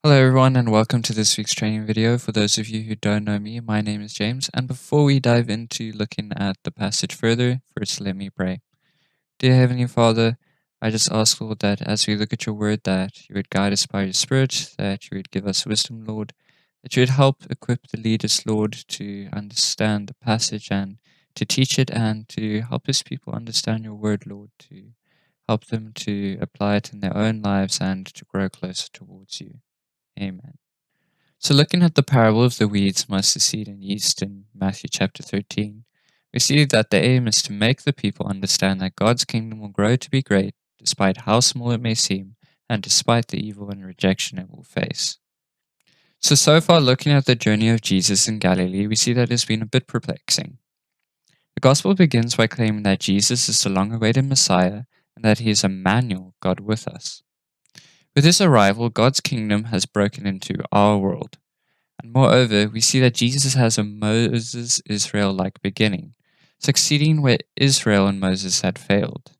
Hello everyone and welcome to this week's training video. For those of you who don't know me, my name is James, and before we dive into looking at the passage further, first let me pray. Dear Heavenly Father, I just ask, Lord, that as we look at your word, that you would guide us by your Spirit, that you would give us wisdom, Lord, that you would help equip the leaders, Lord, to understand the passage and to teach it, and to help us people understand your word, Lord, to help them to apply it in their own lives and to grow closer towards you. Amen. So, looking at the parable of the weeds, mustard seed, and yeast in Matthew chapter 13, we see that the aim is to make the people understand that God's kingdom will grow to be great, despite how small it may seem, and despite the evil and rejection it will face. So far, looking at the journey of Jesus in Galilee, we see that it has been a bit perplexing. The gospel begins by claiming that Jesus is the long awaited Messiah and that he is Emmanuel, God with us. With his arrival, God's kingdom has broken into our world. And moreover, we see that Jesus has a Moses Israel like beginning, succeeding where Israel and Moses had failed.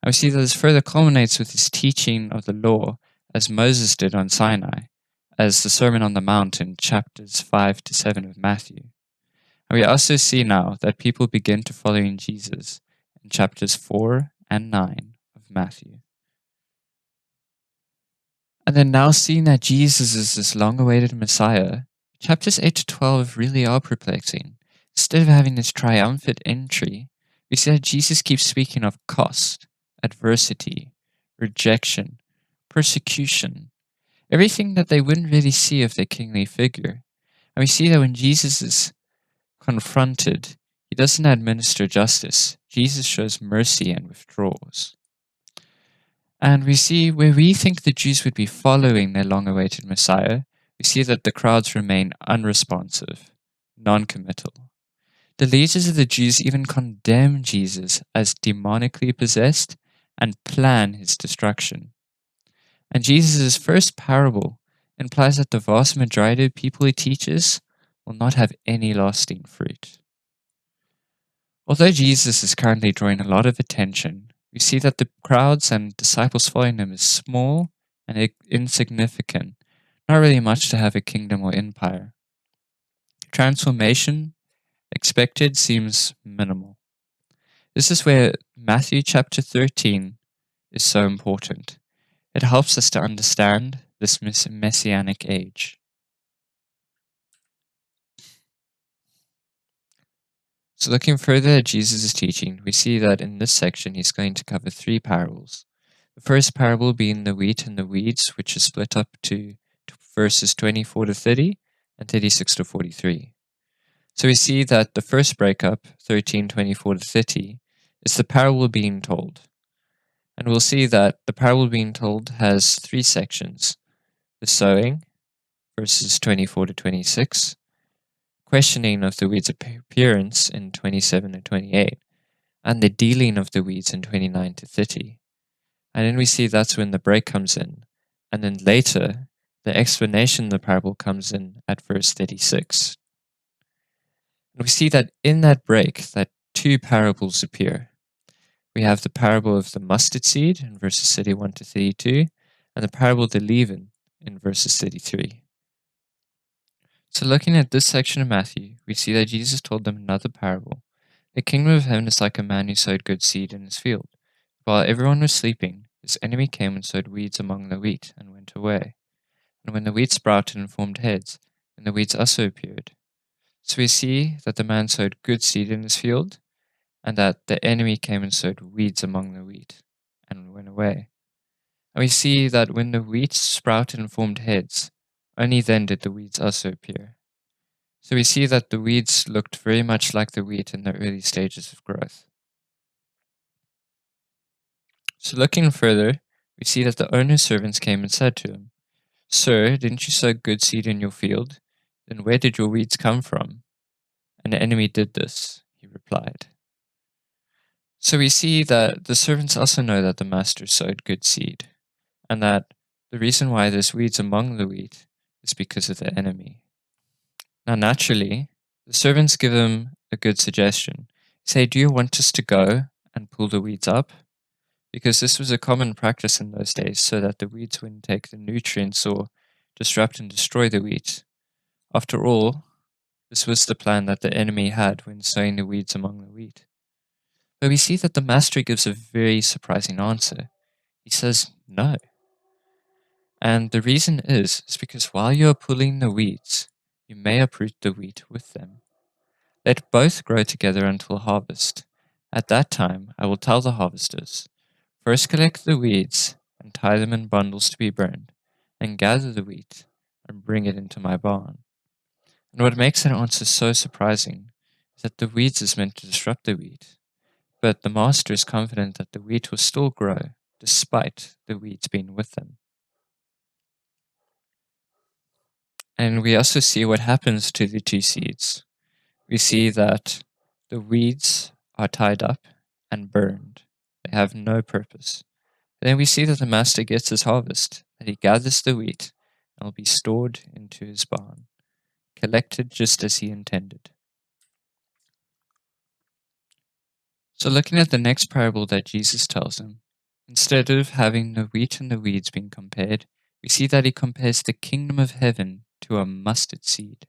And we see that this further culminates with his teaching of the law, as Moses did on Sinai, as the Sermon on the Mount in chapters 5 to 7 of Matthew. And we also see now that people begin to follow in Jesus in chapters 4 and 9 of Matthew. And then now seeing that Jesus is this long-awaited Messiah, chapters 8 to 12 really are perplexing. Instead of having this triumphant entry, we see that Jesus keeps speaking of cost, adversity, rejection, persecution, everything that they wouldn't really see of their kingly figure. And we see that when Jesus is confronted, he doesn't administer justice. Jesus shows mercy and withdraws. And we see where we think the Jews would be following their long-awaited Messiah, we see that the crowds remain unresponsive, non-committal. The leaders of the Jews even condemn Jesus as demonically possessed and plan his destruction. And Jesus' first parable implies that the vast majority of people he teaches will not have any lasting fruit. Although Jesus is currently drawing a lot of attention, we see that the crowds and disciples following him is small and insignificant, not really much to have a kingdom or empire. Transformation expected seems minimal. This is where Matthew chapter 13 is so important. It helps us to understand this messianic age. So looking further at Jesus' teaching, we see that in this section he's going to cover three parables. The first parable being the wheat and the weeds, which is split up to verses 24 to 30 and 36 to 43. So we see that the first breakup, 13:24 to 30, is the parable being told. And we'll see that the parable being told has three sections: the sowing, verses 24 to 26, questioning of the weeds' appearance in 27 and 28, and the dealing of the weeds in 29 to 30. And then we see that's when the break comes in. And then later, the explanation of the parable comes in at verse 36. And we see that in that break, that two parables appear. We have the parable of the mustard seed in verses 31 to 32, and the parable of the leaven in verses 33. So looking at this section of Matthew, we see that Jesus told them another parable. The kingdom of heaven is like a man who sowed good seed in his field. While everyone was sleeping, his enemy came and sowed weeds among the wheat and went away. And when the wheat sprouted and formed heads, then the weeds also appeared. So we see that the man sowed good seed in his field, and that the enemy came and sowed weeds among the wheat and went away. And we see that when the wheat sprouted and formed heads, only then did the weeds also appear. So we see that the weeds looked very much like the wheat in the early stages of growth. So looking further, we see that the owner's servants came and said to him, "Sir, didn't you sow good seed in your field? Then where did your weeds come from?" "And the enemy did this," he replied. So we see that the servants also know that the master sowed good seed, and that the reason why there's weeds among the wheat is because of the enemy. Now, naturally, the servants give him a good suggestion. Say, "Do you want us to go and pull the weeds up?" Because this was a common practice in those days, so that the weeds wouldn't take the nutrients or disrupt and destroy the wheat. After all, this was the plan that the enemy had when sowing the weeds among the wheat. But we see that the master gives a very surprising answer. He says no. And the reason is because while you are pulling the weeds, you may uproot the wheat with them. Let both grow together until harvest. At that time, I will tell the harvesters, first collect the weeds and tie them in bundles to be burned, and gather the wheat and bring it into my barn. And what makes that answer so surprising is that the weeds is meant to disrupt the wheat, but the master is confident that the wheat will still grow despite the weeds being with them. And we also see what happens to the two seeds. We see that the weeds are tied up and burned. They have no purpose. Then we see that the master gets his harvest, that he gathers the wheat and will be stored into his barn, collected just as he intended. So looking at the next parable that Jesus tells him, instead of having the wheat and the weeds being compared, we see that he compares the kingdom of heaven to a mustard seed.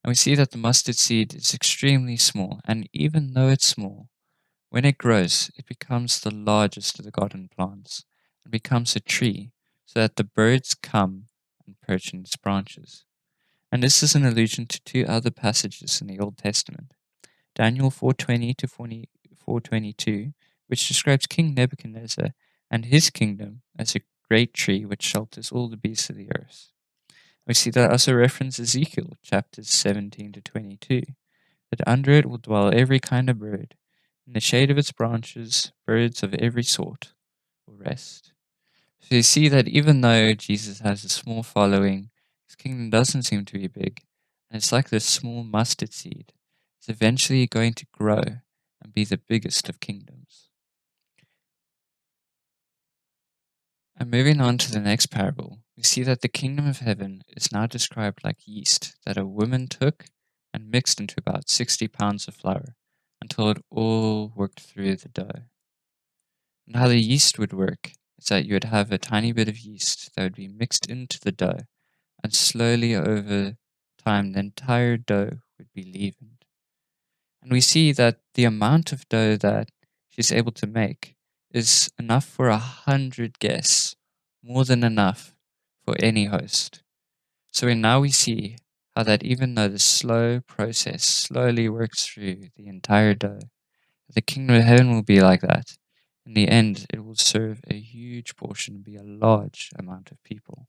And we see that the mustard seed is extremely small, and even though it's small, when it grows, it becomes the largest of the garden plants and becomes a tree, so that the birds come and perch in its branches. And this is an allusion to two other passages in the Old Testament. Daniel 4:20 to 4:22, which describes King Nebuchadnezzar and his kingdom as a great tree which shelters all the beasts of the earth. We see that also reference Ezekiel chapters 17 to 22, that under it will dwell every kind of bird. In the shade of its branches, birds of every sort will rest. So you see that even though Jesus has a small following, his kingdom doesn't seem to be big, and it's like this small mustard seed. It's eventually going to grow and be the biggest of kingdoms. And moving on to the next parable, we see that the kingdom of heaven is now described like yeast that a woman took and mixed into about 60 pounds of flour until it all worked through the dough. And how the yeast would work is that you would have a tiny bit of yeast that would be mixed into the dough, and slowly over time the entire dough would be leavened. And we see that the amount of dough that she's able to make is enough for 100 guests, more than enough for any host. So now we see how that even though the slow process slowly works through the entire dough, the kingdom of heaven will be like that. In the end, it will serve a huge portion, be a large amount of people.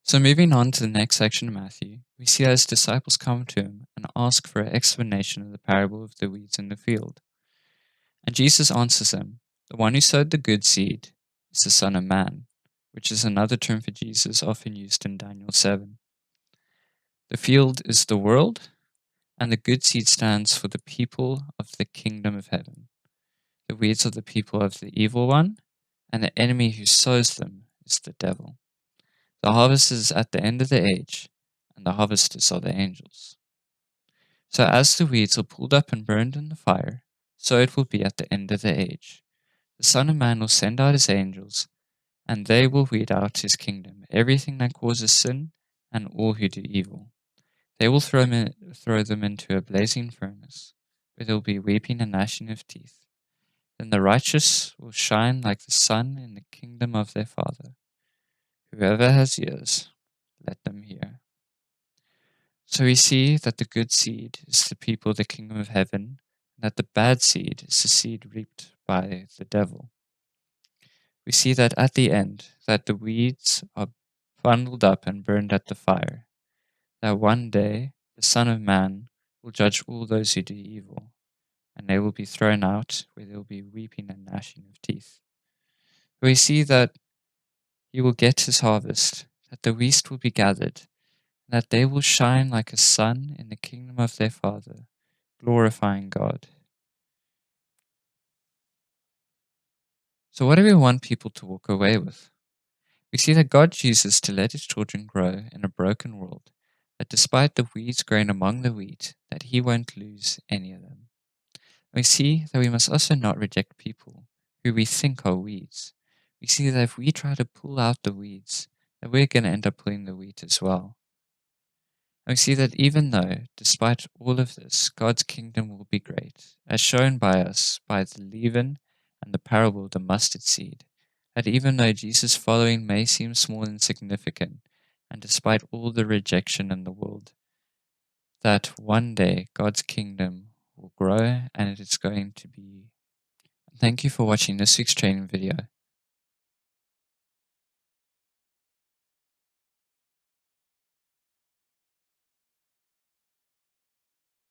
So moving on to the next section of Matthew, we see that his disciples come to him and ask for an explanation of the parable of the weeds in the field. And Jesus answers them, the one who sowed the good seed is the Son of Man, which is another term for Jesus often used in Daniel 7. The field is the world, and the good seed stands for the people of the kingdom of heaven. The weeds are the people of the evil one, and the enemy who sows them is the devil. The harvest is at the end of the age, and the harvesters are the angels. So as the weeds are pulled up and burned in the fire, so it will be at the end of the age. The Son of Man will send out his angels, and they will weed out his kingdom, everything that causes sin, and all who do evil. They will throw them into a blazing furnace, where there will be weeping and gnashing of teeth. Then the righteous will shine like the sun in the kingdom of their Father. Whoever has ears, let them hear. So we see that the good seed is the people of the kingdom of heaven, and that the bad seed is the seed reaped by the devil. We see that at the end, that the weeds are bundled up and burned at the fire, that one day the Son of Man will judge all those who do evil, and they will be thrown out where there will be weeping and gnashing of teeth. We see that he will get his harvest, that the wheat will be gathered, and that they will shine like a sun in the kingdom of their Father, glorifying God. So what do we want people to walk away with? We see that God chooses to let his children grow in a broken world, that despite the weeds growing among the wheat, that he won't lose any of them. We see that we must also not reject people who we think are weeds. We see that if we try to pull out the weeds, that we're going to end up pulling the wheat as well. And we see that even though, despite all of this, God's kingdom will be great, as shown by us by the leaven and the parable of the mustard seed, that even though Jesus' following may seem small and insignificant, and despite all the rejection in the world, that one day God's kingdom will grow and it is going to be. Thank you for watching this week's training video.